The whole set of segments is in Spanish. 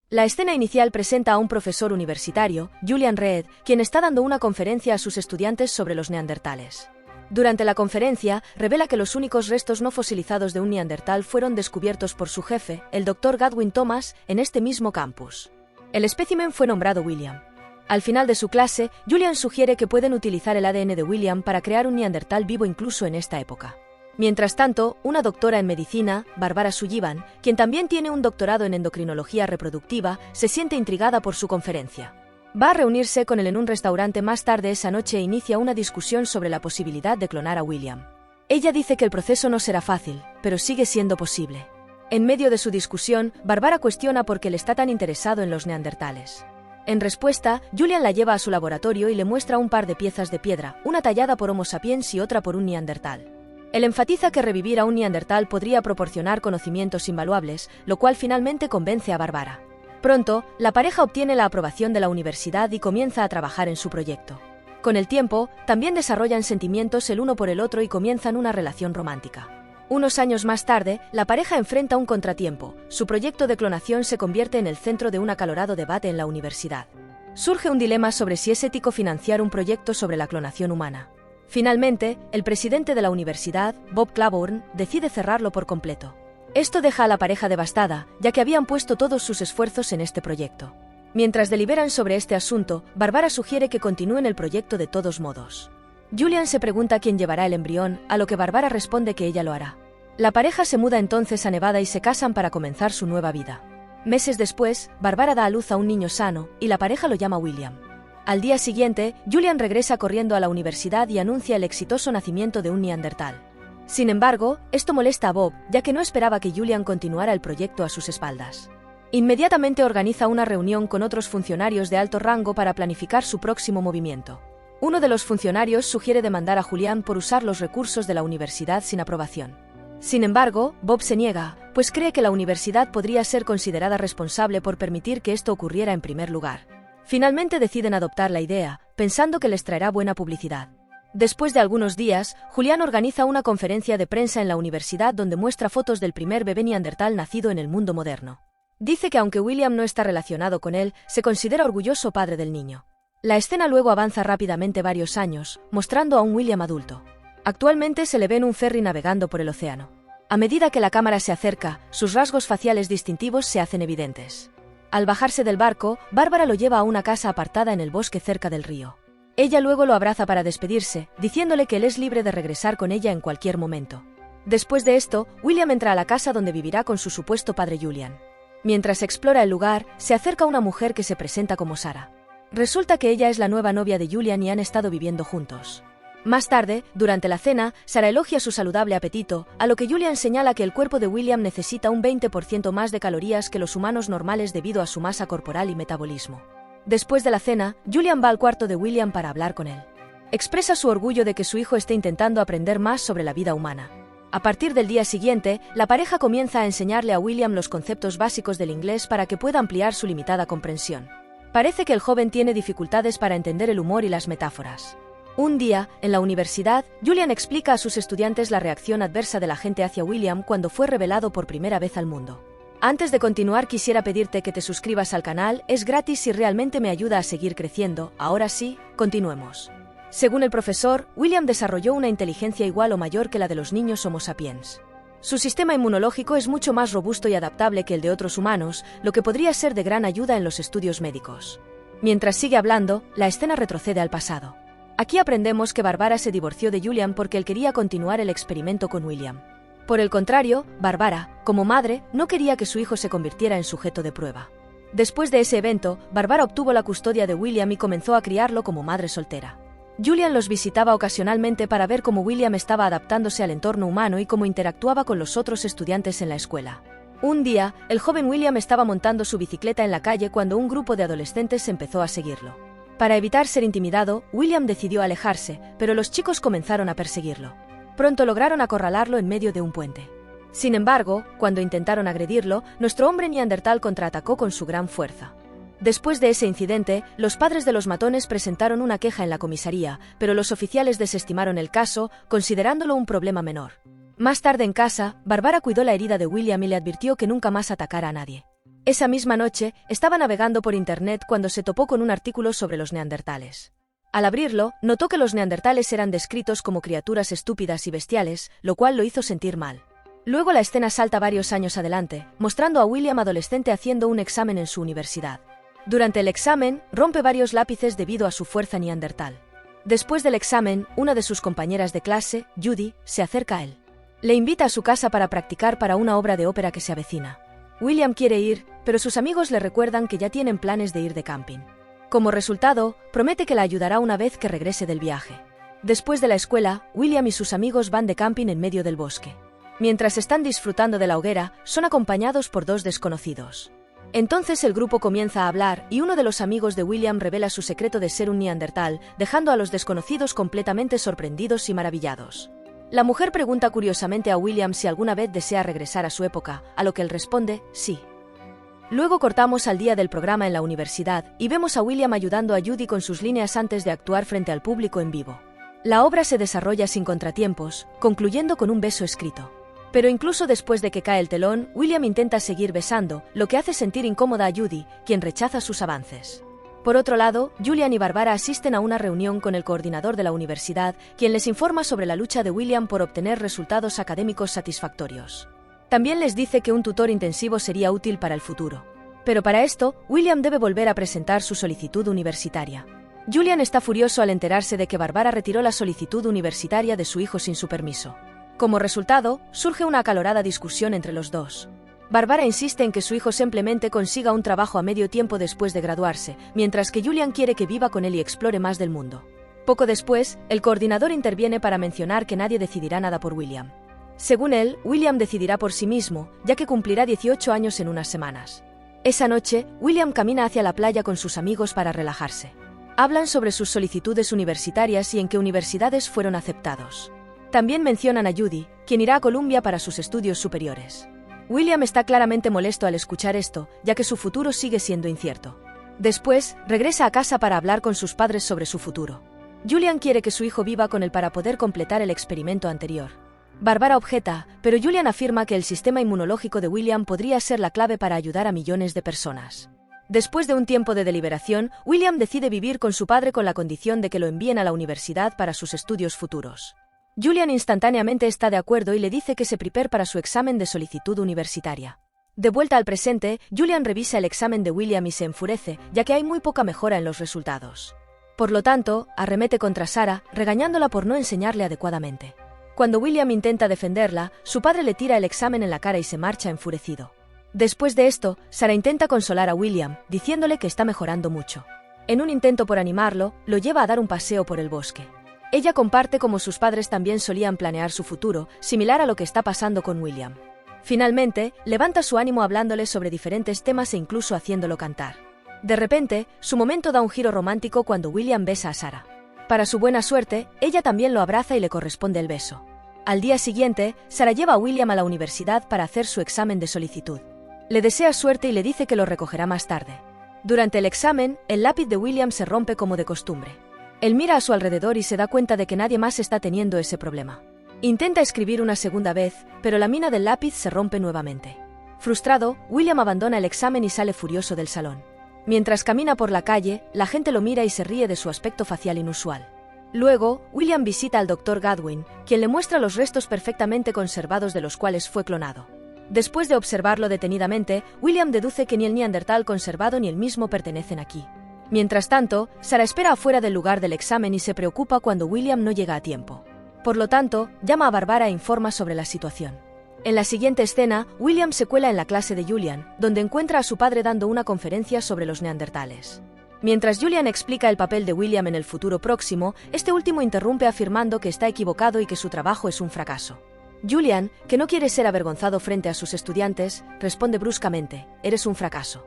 La escena inicial presenta a un profesor universitario, Julian Reed, quien está dando una conferencia a sus estudiantes sobre los neandertales. Durante la conferencia, revela que los únicos restos no fosilizados de un neandertal fueron descubiertos por su jefe, el Dr. Godwin Thomas, en este mismo campus. El espécimen fue nombrado William. Al final de su clase, Julian sugiere que pueden utilizar el ADN de William para crear un neandertal vivo incluso en esta época. Mientras tanto, una doctora en medicina, Barbara Sullivan, quien también tiene un doctorado en endocrinología reproductiva, se siente intrigada por su conferencia. Va a reunirse con él en un restaurante más tarde esa noche e inicia una discusión sobre la posibilidad de clonar a William. Ella dice que el proceso no será fácil, pero sigue siendo posible. En medio de su discusión, Barbara cuestiona por qué él está tan interesado en los neandertales. En respuesta, Julian la lleva a su laboratorio y le muestra un par de piezas de piedra, una tallada por Homo sapiens y otra por un neandertal. Él enfatiza que revivir a un neandertal podría proporcionar conocimientos invaluables, lo cual finalmente convence a Barbara. Pronto, la pareja obtiene la aprobación de la universidad y comienza a trabajar en su proyecto. Con el tiempo, también desarrollan sentimientos el uno por el otro y comienzan una relación romántica. Unos años más tarde, la pareja enfrenta un contratiempo. Su proyecto de clonación se convierte en el centro de un acalorado debate en la universidad. Surge un dilema sobre si es ético financiar un proyecto sobre la clonación humana. Finalmente, el presidente de la universidad, Bob Claiborne, decide cerrarlo por completo. Esto deja a la pareja devastada, ya que habían puesto todos sus esfuerzos en este proyecto. Mientras deliberan sobre este asunto, Barbara sugiere que continúen el proyecto de todos modos. Julian se pregunta quién llevará el embrión, a lo que Barbara responde que ella lo hará. La pareja se muda entonces a Nevada y se casan para comenzar su nueva vida. Meses después, Barbara da a luz a un niño sano, y la pareja lo llama William. Al día siguiente, Julian regresa corriendo a la universidad y anuncia el exitoso nacimiento de un neandertal. Sin embargo, esto molesta a Bob, ya que no esperaba que Julian continuara el proyecto a sus espaldas. Inmediatamente organiza una reunión con otros funcionarios de alto rango para planificar su próximo movimiento. Uno de los funcionarios sugiere demandar a Julian por usar los recursos de la universidad sin aprobación. Sin embargo, Bob se niega, pues cree que la universidad podría ser considerada responsable por permitir que esto ocurriera en primer lugar. Finalmente deciden adoptar la idea, pensando que les traerá buena publicidad. Después de algunos días, Julian organiza una conferencia de prensa en la universidad donde muestra fotos del primer bebé neandertal nacido en el mundo moderno. Dice que aunque William no está relacionado con él, se considera orgulloso padre del niño. La escena luego avanza rápidamente varios años, mostrando a un William adulto. Actualmente se le ve en un ferry navegando por el océano. A medida que la cámara se acerca, sus rasgos faciales distintivos se hacen evidentes. Al bajarse del barco, Bárbara lo lleva a una casa apartada en el bosque cerca del río. Ella luego lo abraza para despedirse, diciéndole que él es libre de regresar con ella en cualquier momento. Después de esto, William entra a la casa donde vivirá con su supuesto padre Julian. Mientras explora el lugar, se acerca una mujer que se presenta como Sara. Resulta que ella es la nueva novia de Julian y han estado viviendo juntos. Más tarde, durante la cena, Sara elogia su saludable apetito, a lo que Julian señala que el cuerpo de William necesita un 20% más de calorías que los humanos normales debido a su masa corporal y metabolismo. Después de la cena, Julian va al cuarto de William para hablar con él. Expresa su orgullo de que su hijo esté intentando aprender más sobre la vida humana. A partir del día siguiente, la pareja comienza a enseñarle a William los conceptos básicos del inglés para que pueda ampliar su limitada comprensión. Parece que el joven tiene dificultades para entender el humor y las metáforas. Un día, en la universidad, Julian explica a sus estudiantes la reacción adversa de la gente hacia William cuando fue revelado por primera vez al mundo. Antes de continuar, quisiera pedirte que te suscribas al canal, es gratis y realmente me ayuda a seguir creciendo. Ahora sí, continuemos. Según el profesor, William desarrolló una inteligencia igual o mayor que la de los niños Homo sapiens. Su sistema inmunológico es mucho más robusto y adaptable que el de otros humanos, lo que podría ser de gran ayuda en los estudios médicos. Mientras sigue hablando, la escena retrocede al pasado. Aquí aprendemos que Barbara se divorció de Julian porque él quería continuar el experimento con William. Por el contrario, Barbara, como madre, no quería que su hijo se convirtiera en sujeto de prueba. Después de ese evento, Barbara obtuvo la custodia de William y comenzó a criarlo como madre soltera. Julian los visitaba ocasionalmente para ver cómo William estaba adaptándose al entorno humano y cómo interactuaba con los otros estudiantes en la escuela. Un día, el joven William estaba montando su bicicleta en la calle cuando un grupo de adolescentes empezó a seguirlo. Para evitar ser intimidado, William decidió alejarse, pero los chicos comenzaron a perseguirlo. Pronto lograron acorralarlo en medio de un puente. Sin embargo, cuando intentaron agredirlo, nuestro hombre neandertal contraatacó con su gran fuerza. Después de ese incidente, los padres de los matones presentaron una queja en la comisaría, pero los oficiales desestimaron el caso, considerándolo un problema menor. Más tarde en casa, Barbara cuidó la herida de William y le advirtió que nunca más atacara a nadie. Esa misma noche, estaba navegando por internet cuando se topó con un artículo sobre los neandertales. Al abrirlo, notó que los neandertales eran descritos como criaturas estúpidas y bestiales, lo cual lo hizo sentir mal. Luego la escena salta varios años adelante, mostrando a William adolescente haciendo un examen en su universidad. Durante el examen, rompe varios lápices debido a su fuerza neandertal. Después del examen, una de sus compañeras de clase, Judy, se acerca a él. Le invita a su casa para practicar para una obra de ópera que se avecina. William quiere ir, pero sus amigos le recuerdan que ya tienen planes de ir de camping. Como resultado, promete que la ayudará una vez que regrese del viaje. Después de la escuela, William y sus amigos van de camping en medio del bosque. Mientras están disfrutando de la hoguera, son acompañados por dos desconocidos. Entonces el grupo comienza a hablar y uno de los amigos de William revela su secreto de ser un neandertal, dejando a los desconocidos completamente sorprendidos y maravillados. La mujer pregunta curiosamente a William si alguna vez desea regresar a su época, a lo que él responde, sí. Luego cortamos al día del programa en la universidad y vemos a William ayudando a Judy con sus líneas antes de actuar frente al público en vivo. La obra se desarrolla sin contratiempos, concluyendo con un beso escrito. Pero incluso después de que cae el telón, William intenta seguir besando, lo que hace sentir incómoda a Judy, quien rechaza sus avances. Por otro lado, Julian y Barbara asisten a una reunión con el coordinador de la universidad, quien les informa sobre la lucha de William por obtener resultados académicos satisfactorios. También les dice que un tutor intensivo sería útil para el futuro. Pero para esto, William debe volver a presentar su solicitud universitaria. Julian está furioso al enterarse de que Barbara retiró la solicitud universitaria de su hijo sin su permiso. Como resultado, surge una acalorada discusión entre los dos. Barbara insiste en que su hijo simplemente consiga un trabajo a medio tiempo después de graduarse, mientras que Julian quiere que viva con él y explore más del mundo. Poco después, el coordinador interviene para mencionar que nadie decidirá nada por William. Según él, William decidirá por sí mismo, ya que cumplirá 18 años en unas semanas. Esa noche, William camina hacia la playa con sus amigos para relajarse. Hablan sobre sus solicitudes universitarias y en qué universidades fueron aceptados. También mencionan a Judy, quien irá a Columbia para sus estudios superiores. William está claramente molesto al escuchar esto, ya que su futuro sigue siendo incierto. Después, regresa a casa para hablar con sus padres sobre su futuro. Julian quiere que su hijo viva con él para poder completar el experimento anterior. Barbara objeta, pero Julian afirma que el sistema inmunológico de William podría ser la clave para ayudar a millones de personas. Después de un tiempo de deliberación, William decide vivir con su padre con la condición de que lo envíen a la universidad para sus estudios futuros. Julian instantáneamente está de acuerdo y le dice que se prepare para su examen de solicitud universitaria. De vuelta al presente, Julian revisa el examen de William y se enfurece, ya que hay muy poca mejora en los resultados. Por lo tanto, arremete contra Sarah, regañándola por no enseñarle adecuadamente. Cuando William intenta defenderla, su padre le tira el examen en la cara y se marcha enfurecido. Después de esto, Sarah intenta consolar a William, diciéndole que está mejorando mucho. En un intento por animarlo, lo lleva a dar un paseo por el bosque. Ella comparte cómo sus padres también solían planear su futuro, similar a lo que está pasando con William. Finalmente, levanta su ánimo hablándole sobre diferentes temas e incluso haciéndolo cantar. De repente, su momento da un giro romántico cuando William besa a Sarah. Para su buena suerte, ella también lo abraza y le corresponde el beso. Al día siguiente, Sarah lleva a William a la universidad para hacer su examen de solicitud. Le desea suerte y le dice que lo recogerá más tarde. Durante el examen, el lápiz de William se rompe como de costumbre. Él mira a su alrededor y se da cuenta de que nadie más está teniendo ese problema. Intenta escribir una segunda vez, pero la mina del lápiz se rompe nuevamente. Frustrado, William abandona el examen y sale furioso del salón. Mientras camina por la calle, la gente lo mira y se ríe de su aspecto facial inusual. Luego, William visita al Dr. Godwin, quien le muestra los restos perfectamente conservados de los cuales fue clonado. Después de observarlo detenidamente, William deduce que ni el neandertal conservado ni el mismo pertenecen aquí. Mientras tanto, Sarah espera afuera del lugar del examen y se preocupa cuando William no llega a tiempo. Por lo tanto, llama a Barbara e informa sobre la situación. En la siguiente escena, William se cuela en la clase de Julian, donde encuentra a su padre dando una conferencia sobre los neandertales. Mientras Julian explica el papel de William en el futuro próximo, este último interrumpe afirmando que está equivocado y que su trabajo es un fracaso. Julian, que no quiere ser avergonzado frente a sus estudiantes, responde bruscamente: «Eres un fracaso».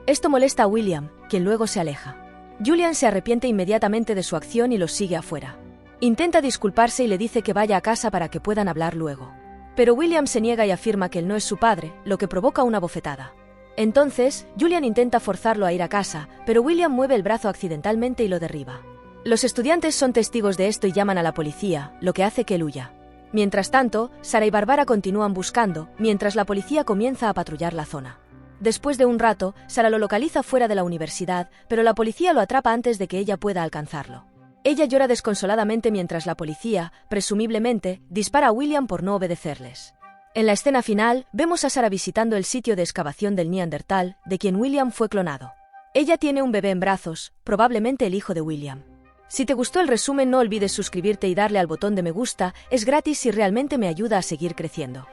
Esto molesta a William, quien luego se aleja. Julian se arrepiente inmediatamente de su acción y los sigue afuera. Intenta disculparse y le dice que vaya a casa para que puedan hablar luego. Pero William se niega y afirma que él no es su padre, lo que provoca una bofetada. Entonces, Julian intenta forzarlo a ir a casa, pero William mueve el brazo accidentalmente y lo derriba. Los estudiantes son testigos de esto y llaman a la policía, lo que hace que él huya. Mientras tanto, Sarah y Barbara continúan buscando, mientras la policía comienza a patrullar la zona. Después de un rato, Sarah lo localiza fuera de la universidad, pero la policía lo atrapa antes de que ella pueda alcanzarlo. Ella llora desconsoladamente mientras la policía, presumiblemente, dispara a William por no obedecerles. En la escena final, vemos a Sarah visitando el sitio de excavación del Neandertal, de quien William fue clonado. Ella tiene un bebé en brazos, probablemente el hijo de William. Si te gustó el resumen, no olvides suscribirte y darle al botón de me gusta, es gratis y realmente me ayuda a seguir creciendo.